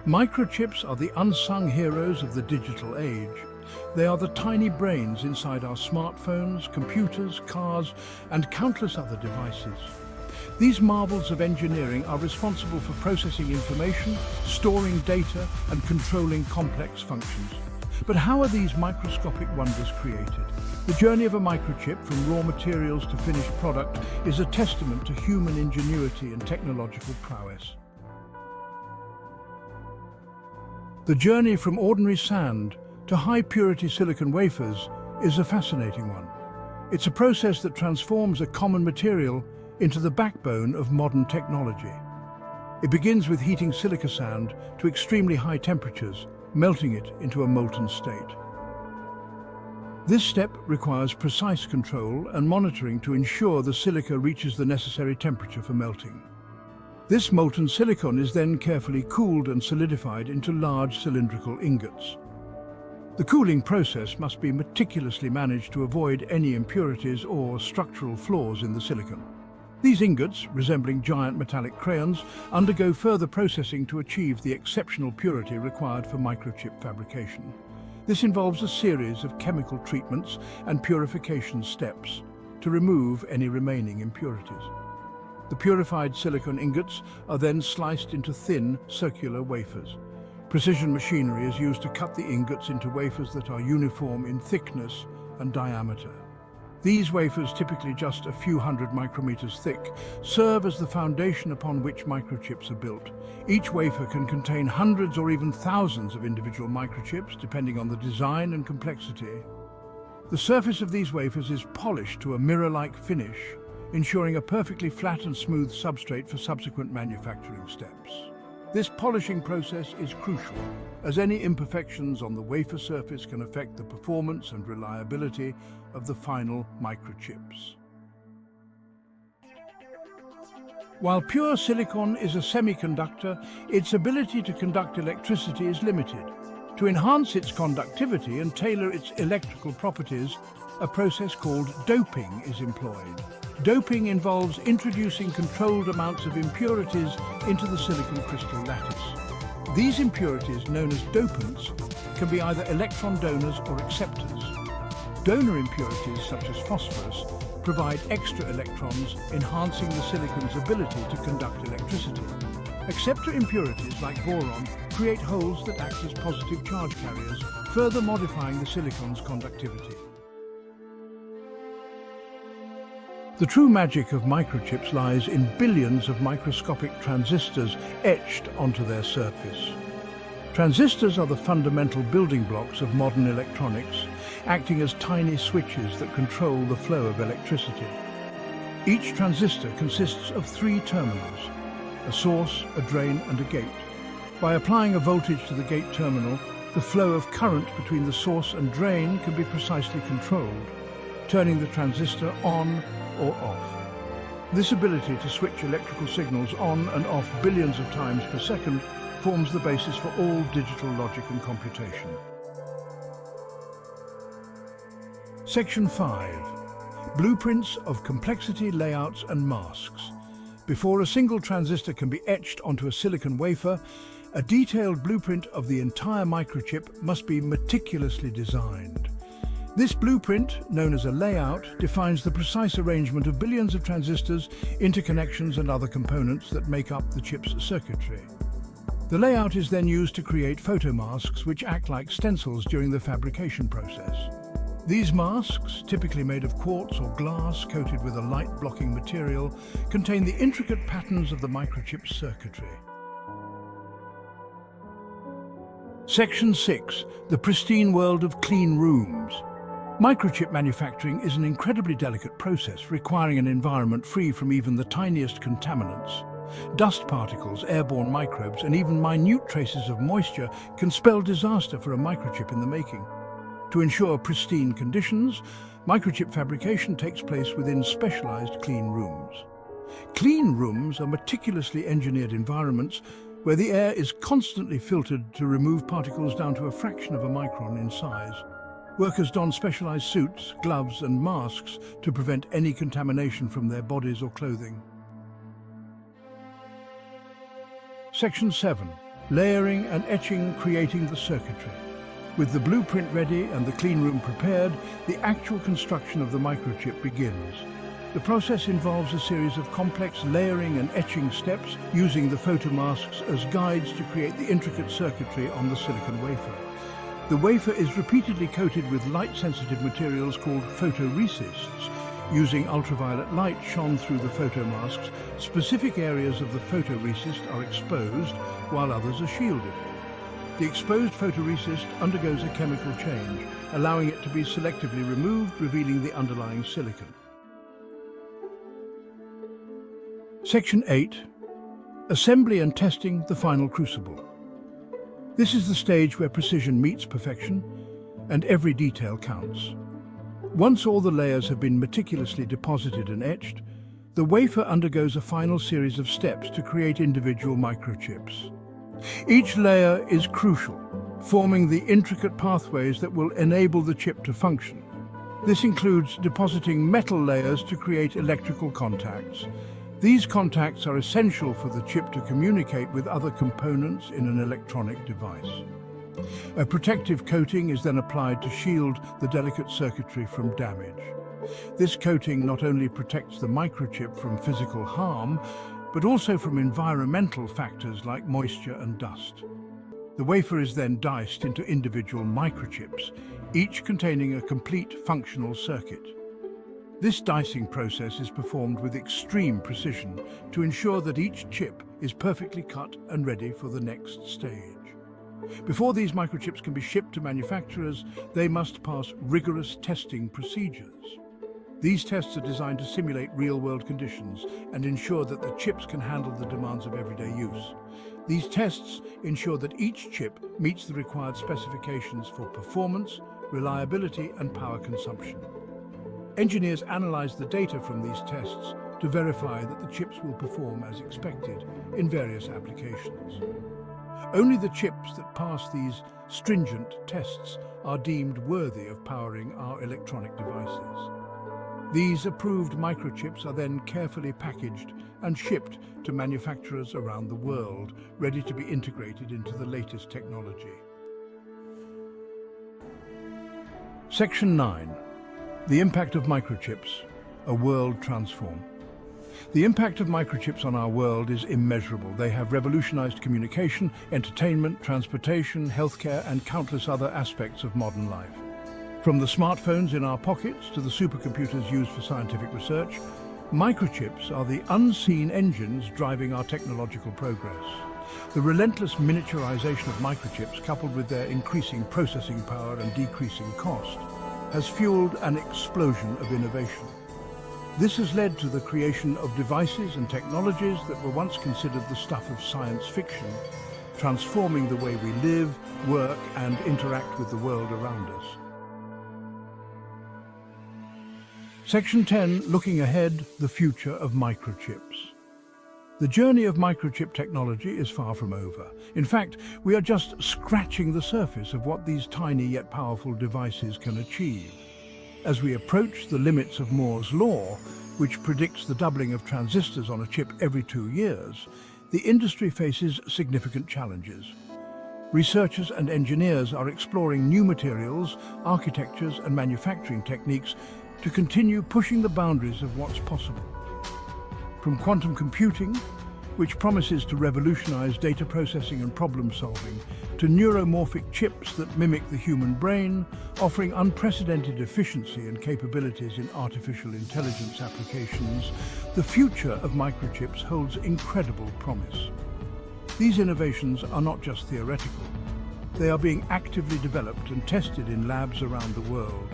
Microchips are the unsung heroes of the digital age. They are the tiny brains inside our smartphones, computers, cars, and countless other devices. These marvels of engineering are responsible for processing information, storing data, and controlling complex functions. But how are these microscopic wonders created? The journey of a microchip from raw materials to finished product is a testament to human ingenuity and technological prowess. The journey from ordinary sand to high-purity silicon wafers is a fascinating one. It's a process that transforms a common material into the backbone of modern technology. It begins with heating silica sand to extremely high temperatures, melting it into a molten state. This step requires precise control and monitoring to ensure the silica reaches the necessary temperature for melting. This molten silicon is then carefully cooled and solidified into large cylindrical ingots. The cooling process must be meticulously managed to avoid any impurities or structural flaws in the silicon. These ingots, resembling giant metallic crayons, undergo further processing to achieve the exceptional purity required for microchip fabrication. This involves a series of chemical treatments and purification steps to remove any remaining impurities. The purified silicon ingots are then sliced into thin, circular wafers. Precision machinery is used to cut the ingots into wafers that are uniform in thickness and diameter. These wafers, typically just a few hundred micrometers thick, serve as the foundation upon which microchips are built. Each wafer can contain hundreds or even thousands of individual microchips, depending on the design and complexity. The surface of these wafers is polished to a mirror-like finish, ensuring a perfectly flat and smooth substrate for subsequent manufacturing steps. This polishing process is crucial, as any imperfections on the wafer surface can affect the performance and reliability of the final microchips. While pure silicon is a semiconductor, its ability to conduct electricity is limited. To enhance its conductivity and tailor its electrical properties, a process called doping is employed. Doping involves introducing controlled amounts of impurities into the silicon crystal lattice. These impurities, known as dopants, can be either electron donors or acceptors. Donor impurities, such as phosphorus, provide extra electrons, enhancing the silicon's ability to conduct electricity. Acceptor impurities, like boron, create holes that act as positive charge carriers, further modifying the silicon's conductivity. The true magic of microchips lies in billions of microscopic transistors etched onto their surface. Transistors are the fundamental building blocks of modern electronics, acting as tiny switches that control the flow of electricity. Each transistor consists of 3 terminals: a source, a drain, and a gate. By applying a voltage to the gate terminal, the flow of current between the source and drain can be precisely controlled, turning the transistor on or off. This ability to switch electrical signals on and off billions of times per second forms the basis for all digital logic and computation. Section 5. Blueprints of complexity, layouts and masks. Before a single transistor can be etched onto a silicon wafer, a detailed blueprint of the entire microchip must be meticulously designed. This blueprint, known as a layout, defines the precise arrangement of billions of transistors, interconnections and other components that make up the chip's circuitry. The layout is then used to create photomasks which act like stencils during the fabrication process. These masks, typically made of quartz or glass coated with a light-blocking material, contain the intricate patterns of the microchip's circuitry. Section 6. The pristine world of clean rooms. Microchip manufacturing is an incredibly delicate process, requiring an environment free from even the tiniest contaminants. Dust particles, airborne microbes, and even minute traces of moisture can spell disaster for a microchip in the making. To ensure pristine conditions, microchip fabrication takes place within specialized clean rooms. Clean rooms are meticulously engineered environments where the air is constantly filtered to remove particles down to a fraction of a micron in size. Workers don specialized suits, gloves and masks to prevent any contamination from their bodies or clothing. Section 7. layering and etching creating the circuitry. With the blueprint ready and the clean room prepared, the actual construction of the microchip begins. The process involves a series of complex layering and etching steps using the photomasks as guides to create the intricate circuitry on the silicon wafer. The wafer is repeatedly coated with light-sensitive materials called photoresists. Using ultraviolet light shone through the photomasks, specific areas of the photoresist are exposed while others are shielded. The exposed photoresist undergoes a chemical change, allowing it to be selectively removed, revealing the underlying silicon. Section 8. Assembly and testing the final crucible. This is the stage where precision meets perfection, and every detail counts. Once all the layers have been meticulously deposited and etched, the wafer undergoes a final series of steps to create individual microchips. Each layer is crucial, forming the intricate pathways that will enable the chip to function. This includes depositing metal layers to create electrical contacts. These contacts are essential for the chip to communicate with other components in an electronic device. A protective coating is then applied to shield the delicate circuitry from damage. This coating not only protects the microchip from physical harm, but also from environmental factors like moisture and dust. The wafer is then diced into individual microchips, each containing a complete functional circuit. This dicing process is performed with extreme precision to ensure that each chip is perfectly cut and ready for the next stage. Before these microchips can be shipped to manufacturers, they must pass rigorous testing procedures. These tests are designed to simulate real-world conditions and ensure that the chips can handle the demands of everyday use. These tests ensure that each chip meets the required specifications for performance, reliability, and power consumption. Engineers analyze the data from these tests to verify that the chips will perform as expected in various applications. Only the chips that pass these stringent tests are deemed worthy of powering our electronic devices. These approved microchips are then carefully packaged and shipped to manufacturers around the world, ready to be integrated into the latest technology. Section 9. The impact of microchips, a world transform. The impact of microchips on our world is immeasurable. They have revolutionized communication, entertainment, transportation, healthcare, and countless other aspects of modern life. From the smartphones in our pockets to the supercomputers used for scientific research, microchips are the unseen engines driving our technological progress. The relentless miniaturization of microchips, coupled with their increasing processing power and decreasing cost, has fueled an explosion of innovation. This has led to the creation of devices and technologies that were once considered the stuff of science fiction, transforming the way we live, work, and interact with the world around us. Section 10, looking ahead, the future of microchips. The journey of microchip technology is far from over. In fact, we are just scratching the surface of what these tiny yet powerful devices can achieve. As we approach the limits of Moore's law, which predicts the doubling of transistors on a chip every 2 years, the industry faces significant challenges. Researchers and engineers are exploring new materials, architectures, and manufacturing techniques to continue pushing the boundaries of what's possible. From quantum computing, which promises to revolutionize data processing and problem solving, to neuromorphic chips that mimic the human brain, offering unprecedented efficiency and capabilities in artificial intelligence applications, the future of microchips holds incredible promise. These innovations are not just theoretical. They are being actively developed and tested in labs around the world.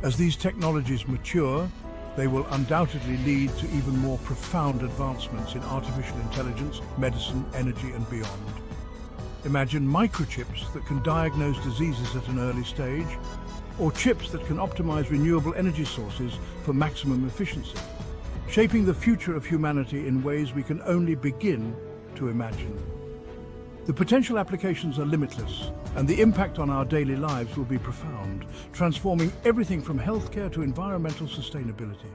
As these technologies mature, they will undoubtedly lead to even more profound advancements in artificial intelligence, medicine, energy, and beyond. Imagine microchips that can diagnose diseases at an early stage, or chips that can optimize renewable energy sources for maximum efficiency, shaping the future of humanity in ways we can only begin to imagine. The potential applications are limitless, and the impact on our daily lives will be profound, transforming everything from healthcare to environmental sustainability.